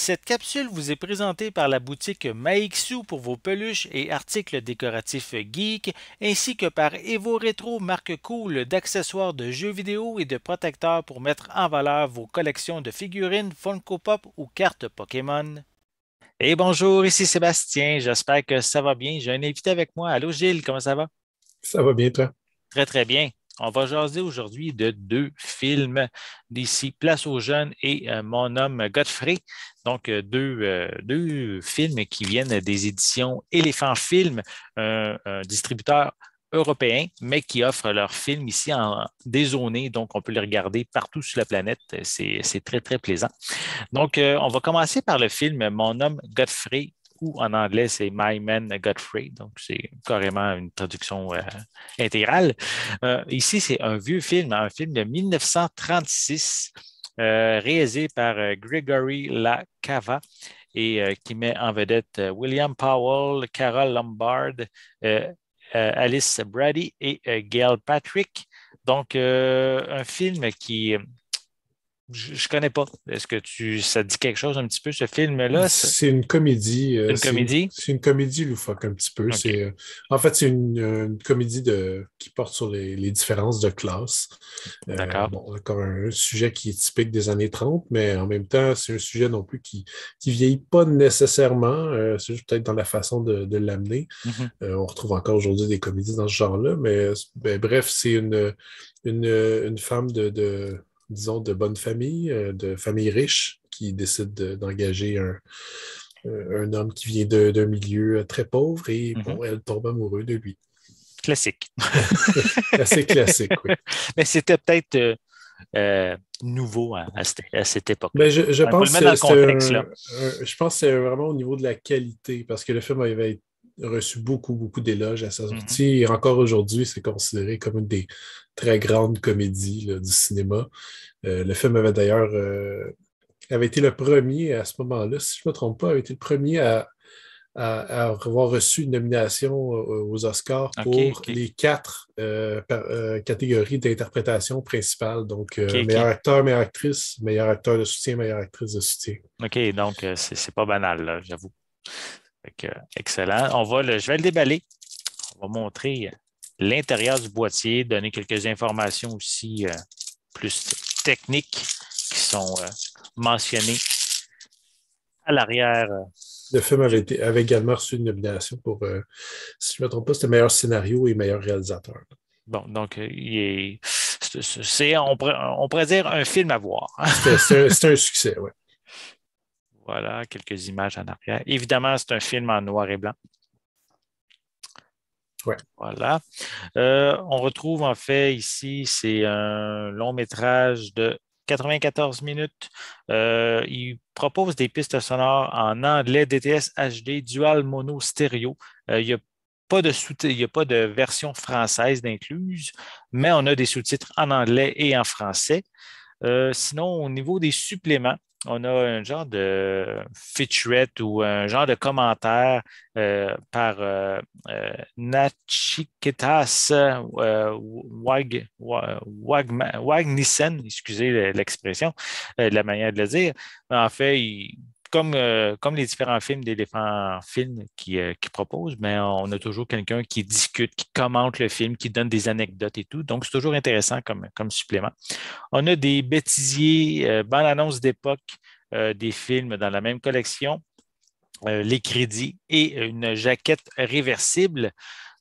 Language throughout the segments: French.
Cette capsule vous est présentée par la boutique Maixu pour vos peluches et articles décoratifs geek, ainsi que par Evo Retro, marque cool d'accessoires de jeux vidéo et de protecteurs pour mettre en valeur vos collections de figurines, Funko Pop ou cartes Pokémon. Et bonjour, ici Sébastien, j'espère que ça va bien. J'ai un invité avec moi. Allô Gilles, comment ça va? Ça va bien, toi? Très, très bien. On va jaser aujourd'hui de deux films d'ici Place aux jeunes et Mon homme Godfrey. Donc, deux films qui viennent des éditions Éléphant Film, un distributeur européen, mais qui offre leurs films ici en dézoné. Donc, on peut les regarder partout sur la planète. C'est très, très plaisant. Donc, on va commencer par le film Mon homme Godfrey, ou en anglais, c'est My Man Godfrey. Donc, c'est carrément une traduction intégrale. Ici, c'est un vieux film, un film de 1936, réalisé par Gregory LaCava et qui met en vedette William Powell, Carol Lombard, euh, Alice Brady et Gail Patrick. Donc, un film qui je connais pas. Est-ce que ça te dit quelque chose un petit peu, ce film-là? C'est C'est une comédie, une comédie? c'est une comédie loufoque un petit peu. OK. En fait, c'est une comédie qui porte sur les différences de classe. D'accord. Bon, encore un sujet qui est typique des années 30, mais en même temps, c'est un sujet non plus qui vieillit pas nécessairement. C'est juste peut-être dans la façon de l'amener. Mhm. On retrouve encore aujourd'hui des comédies dans ce genre-là, mais ben, bref, c'est une femme disons, de bonne famille, de famille riche, qui décide d'engager un homme qui vient d'un milieu très pauvre et Mhm. bon, elle tombe amoureuse de lui. Classique. Assez classique, oui. Mais c'était peut-être nouveau à cette époque-là. Ben, je Il faut le pense mettre dans que le contexte, là. je pense que c'est vraiment au niveau de la qualité, parce que le film avait reçu beaucoup, beaucoup d'éloges à sa Mhm. sortie, et encore aujourd'hui, c'est considéré comme une des très grandes comédies là, du cinéma. Le film avait été le premier à ce moment-là, si je ne me trompe pas, avait été le premier à avoir reçu une nomination aux Oscars OK, pour OK. les quatre catégories d'interprétation principale. Donc, OK, meilleur OK. acteur, meilleure actrice, meilleur acteur de soutien, meilleure actrice de soutien. OK, donc c'est pas banal, là, j'avoue. Fait que, excellent. Je vais le déballer. On va montrer l'intérieur du boîtier, donner quelques informations aussi plus techniques qui sont mentionnées à l'arrière Le film du. avait également reçu une nomination pour, si je ne me trompe pas, c'était meilleur scénario et meilleur réalisateur. Bon, donc, on pourrait dire un film à voir. C'était un succès, oui. Voilà, quelques images en arrière. Évidemment, c'est un film en noir et blanc. Ouais. Voilà. On retrouve en fait ici, c'est un long métrage de 94 minutes. Il propose des pistes sonores en anglais DTS HD Dual Mono Stéréo. Il n'y a pas de il y a pas de version française d'incluse, mais on a des sous-titres en anglais et en français. Sinon, au niveau des suppléments, on a un genre de featurette ou un genre de commentaire par Nachiketas Wagnissen, excusez l'expression, de la manière de le dire. En fait, comme les différents films d'éléphants films qui proposent, mais on a toujours quelqu'un qui discute, qui commente le film, qui donne des anecdotes et tout. Donc, c'est toujours intéressant comme supplément. On a des bêtisiers, bandes annonces d'époque, des films dans la même collection, les crédits et une jaquette réversible.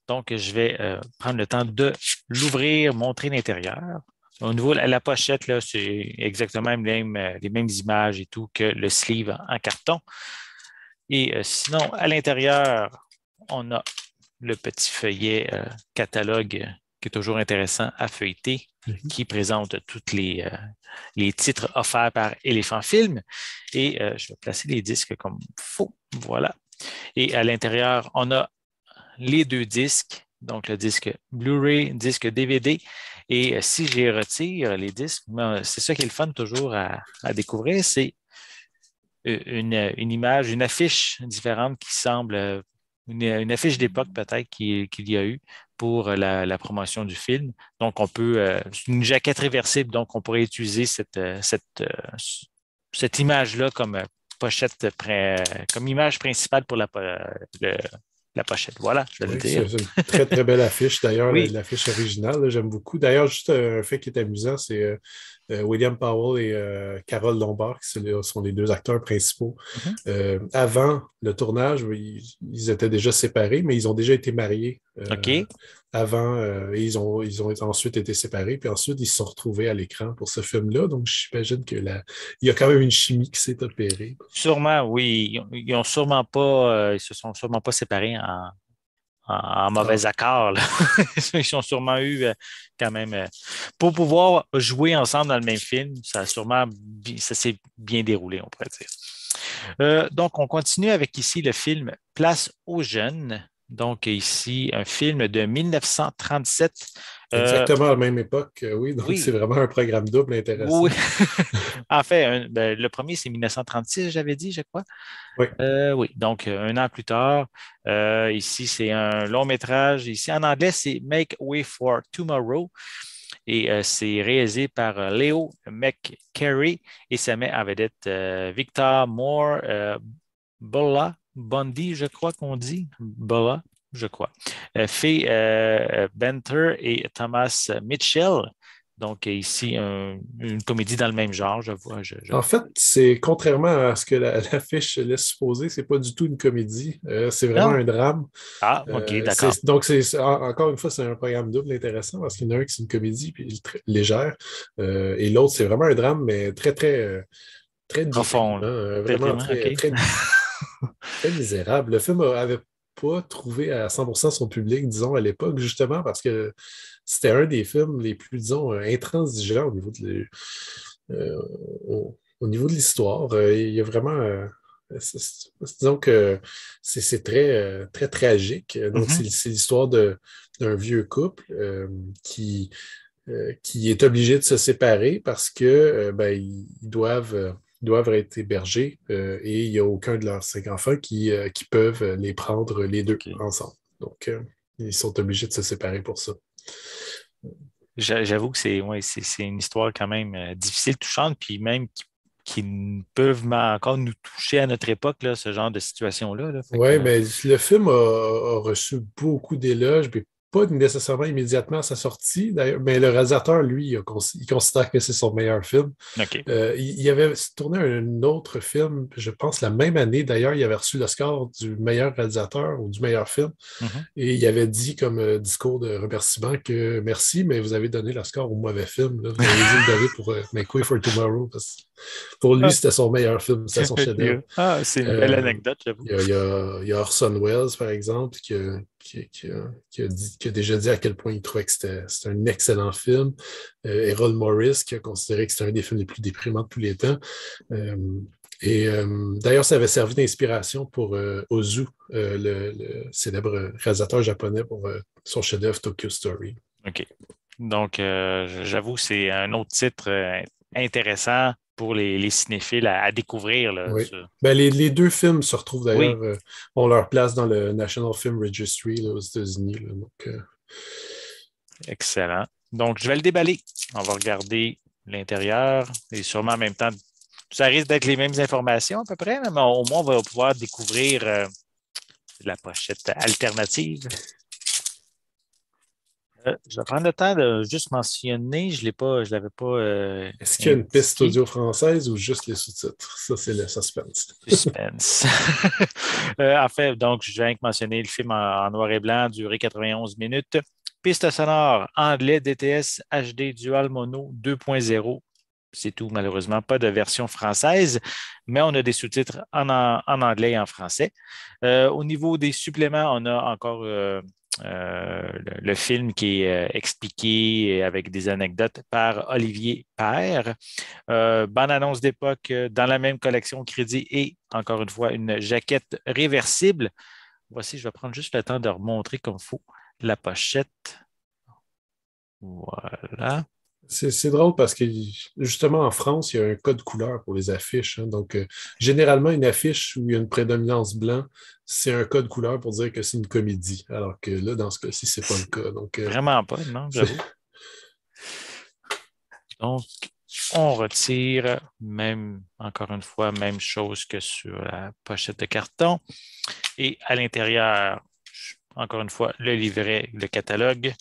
Donc, je vais prendre le temps de l'ouvrir, montrer l'intérieur. Au niveau de la pochette, là, c'est exactement les mêmes images et tout que le sleeve en carton. Et sinon, à l'intérieur, on a le petit feuillet catalogue qui est toujours intéressant à feuilleter, Mhm. qui présente tous les titres offerts par Éléphant Film. Et je vais placer les disques comme il faut. Voilà. Et à l'intérieur, on a les deux disques, donc le disque Blu-ray, disque DVD. Et si j'y retire les disques, c'est ça qui est le fun toujours à découvrir, c'est une image, une affiche différente qui semble, une affiche d'époque peut-être qu'il y a eu pour la promotion du film. Donc, c'est une jaquette réversible, donc on pourrait utiliser cette image-là comme pochette, comme image principale pour la pochette. Voilà, je vais le Oui, dire. c'est une très, très belle affiche. D'ailleurs, Oui. l'affiche originale, là, j'aime beaucoup. D'ailleurs, juste un fait qui est amusant, c'est William Powell et Carole Lombard, qui sont les deux acteurs principaux. Mhm. Avant le tournage, ils étaient déjà séparés, mais ils ont déjà été mariés OK. avant et ils ont ensuite été séparés. Puis ensuite, ils se sont retrouvés à l'écran pour ce film-là. Donc, j'imagine il y a quand même une chimie qui s'est opérée. Sûrement, oui. Ils ont sûrement pas, ils se sont sûrement pas séparés en Ah, mauvais accord, là. Ils ont sûrement eu quand même pour pouvoir jouer ensemble dans le même film, ça s'est bien déroulé, on pourrait dire. Donc, on continue avec ici le film Place aux jeunes. Donc, ici, un film de 1937. Euh, exactement à la même époque, oui. Donc, c'est oui, vraiment un programme double oui. intéressant. En fait, le premier, c'est 1936, j'avais dit, je crois. Oui. Oui, donc un an plus tard, ici, c'est un long métrage. Ici, en anglais, c'est Make Way for Tomorrow. Et c'est réalisé par Leo McCarey et ça met en vedette Victor Moore, Bola, Bundy, je crois qu'on dit. Bola, je crois. Faye Benter et Thomas Mitchell. Donc, ici, une comédie dans le même genre, je vois. En fait, c'est contrairement à ce que l'affiche laisse supposer, c'est pas du tout une comédie. C'est vraiment Non? un drame. Ah, OK, d'accord. Donc, encore une fois, c'est un programme double intéressant parce qu'il y en a un qui c'est une comédie puis légère et l'autre, c'est vraiment un drame, mais très, très, très Profond, déprimant. là. Vraiment Déprimant, très, OK. très, très misérable. Le film avait pas trouvé à 100% son public, disons, à l'époque, justement parce que c'était un des films les plus, disons, intransigeants euh, au niveau de l'histoire. Il y a vraiment. Disons que c'est très, très tragique. Donc, Mhm. c'est l'histoire d'un vieux couple qui est obligé de se séparer parce que ben, ils doivent être hébergés et il n'y a aucun de leurs 5 enfants qui peuvent les prendre les deux OK. ensemble. Donc, ils sont obligés de se séparer pour ça. J'avoue que c'est une histoire quand même difficile, touchante, puis même qui peuvent encore nous toucher à notre époque, là, ce genre de situation-là. Là. Fait que, Oui, mais le film a reçu beaucoup d'éloges, mais pas nécessairement immédiatement à sa sortie. D'ailleurs, mais le réalisateur, lui, il considère que c'est son meilleur film. OK. Il avait tourné un autre film, je pense, la même année. D'ailleurs, il avait reçu le score du meilleur réalisateur ou du meilleur film. Mhm. Et il avait dit comme discours de remerciement que merci, mais vous avez donné le score au mauvais film. Là. Vous avez dû le donner pour Make Way for Tomorrow. Parce que pour lui, Ah, c'était son meilleur film, c'était son chef-d'œuvre. c'est une belle Euh, anecdote, j'avoue. il y a Orson Welles, par exemple, qui a déjà dit à quel point il trouvait que c'était un excellent film. Errol Morris, qui a considéré que c'était un des films les plus déprimants de tous les temps. Euh, D'ailleurs, ça avait servi d'inspiration pour Ozu, le célèbre réalisateur japonais pour son chef-d'œuvre Tokyo Story. OK. Donc, j'avoue que c'est un autre titre intéressant pour les cinéphiles à découvrir. Là, Oui. Ben, les deux films se retrouvent Oui, d'ailleurs, ont leur place dans le National Film Registry là, aux États-Unis. Là. Donc, excellent. Donc, je vais le déballer. On va regarder l'intérieur et sûrement en même temps, ça risque d'être les mêmes informations à peu près, mais au moins, on va pouvoir découvrir la pochette alternative. Je vais prendre le temps de juste mentionner, je l'avais pas est-ce qu'il y a une piste indiqué. audio française ou juste les sous-titres? Ça, c'est le suspense. Suspense. En fait, donc, je viens de mentionner le film en noir et blanc, durée 91 minutes. Piste sonore, anglais DTS HD Dual Mono 2.0. C'est tout, malheureusement, pas de version française, mais on a des sous-titres en anglais et en français. Au niveau des suppléments, on a encore le film qui est expliqué avec des anecdotes par Olivier Père. Bande-annonce d'époque dans la même collection crédit et, encore une fois, une jaquette réversible. Voici, je vais prendre juste le temps de remontrer comme il faut la pochette. Voilà. C'est drôle parce que justement en France, il y a un code couleur pour les affiches. Hein. Donc, généralement, une affiche où il y a une prédominance blanc, c'est un code couleur pour dire que c'est une comédie. Alors que là, dans ce cas-ci, c'est pas le cas. Donc, Vraiment pas, non, c'est- j'avoue. Donc, On retire, même, encore une fois, même chose que sur la pochette de carton. Et à l'intérieur, encore une fois, le livret, le catalogue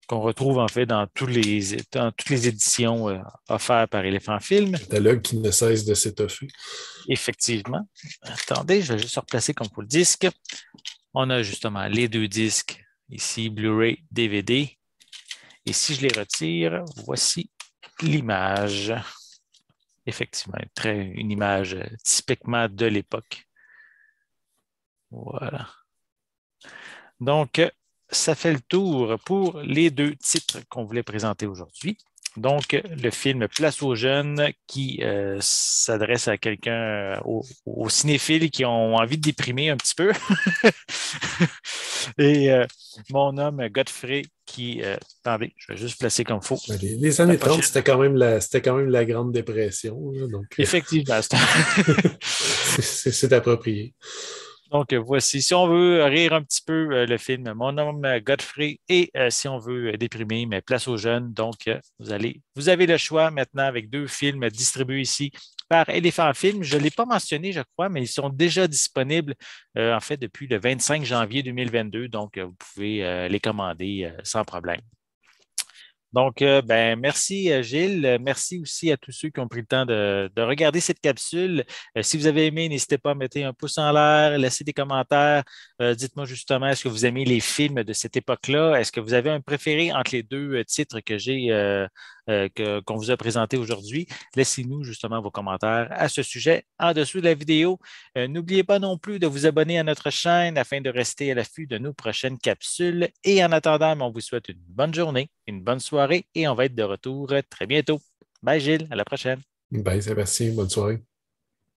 qu'on retrouve en fait dans toutes les éditions offertes par Éléphant Film. Catalogue qui ne cesse de s'étoffer. Effectivement. Attendez, je vais juste replacer comme pour le disque. On a justement les deux disques ici, Blu-ray, DVD. Et si je les retire, voici l'image. Effectivement, une image typiquement de l'époque. Voilà. Donc, ça fait le tour pour les deux titres qu'on voulait présenter aujourd'hui. Donc, le film Place aux jeunes qui s'adresse à quelqu'un, aux cinéphiles qui ont envie de déprimer un petit peu. Et mon homme Godfrey qui, attendez, je vais juste placer comme il faut. Les années 30, c'était quand même la Grande Dépression. Là, donc, effectivement, c'est approprié. Donc, voici, si on veut rire un petit peu le film Mon nom Godfrey et si on veut déprimer, mais Place aux jeunes. Donc, vous avez le choix maintenant avec deux films distribués ici par Éléphant Film. Je ne l'ai pas mentionné, je crois, mais ils sont déjà disponibles en fait depuis le 25 janvier 2022. Donc, vous pouvez les commander sans problème. Donc, merci Gilles. Merci aussi à tous ceux qui ont pris le temps de regarder cette capsule. Si vous avez aimé, n'hésitez pas à mettre un pouce en l'air, laissez des commentaires. Dites-moi justement, est-ce que vous aimez les films de cette époque-là? Est-ce que vous avez un préféré entre les deux titres qu'on vous a présentés aujourd'hui? Laissez-nous justement vos commentaires à ce sujet en dessous de la vidéo. N'oubliez pas non plus de vous abonner à notre chaîne afin de rester à l'affût de nos prochaines capsules. Et en attendant, on vous souhaite une bonne journée, une bonne soirée et on va être de retour très bientôt. Bye Gilles, à la prochaine. Bye Sébastien, bonne soirée.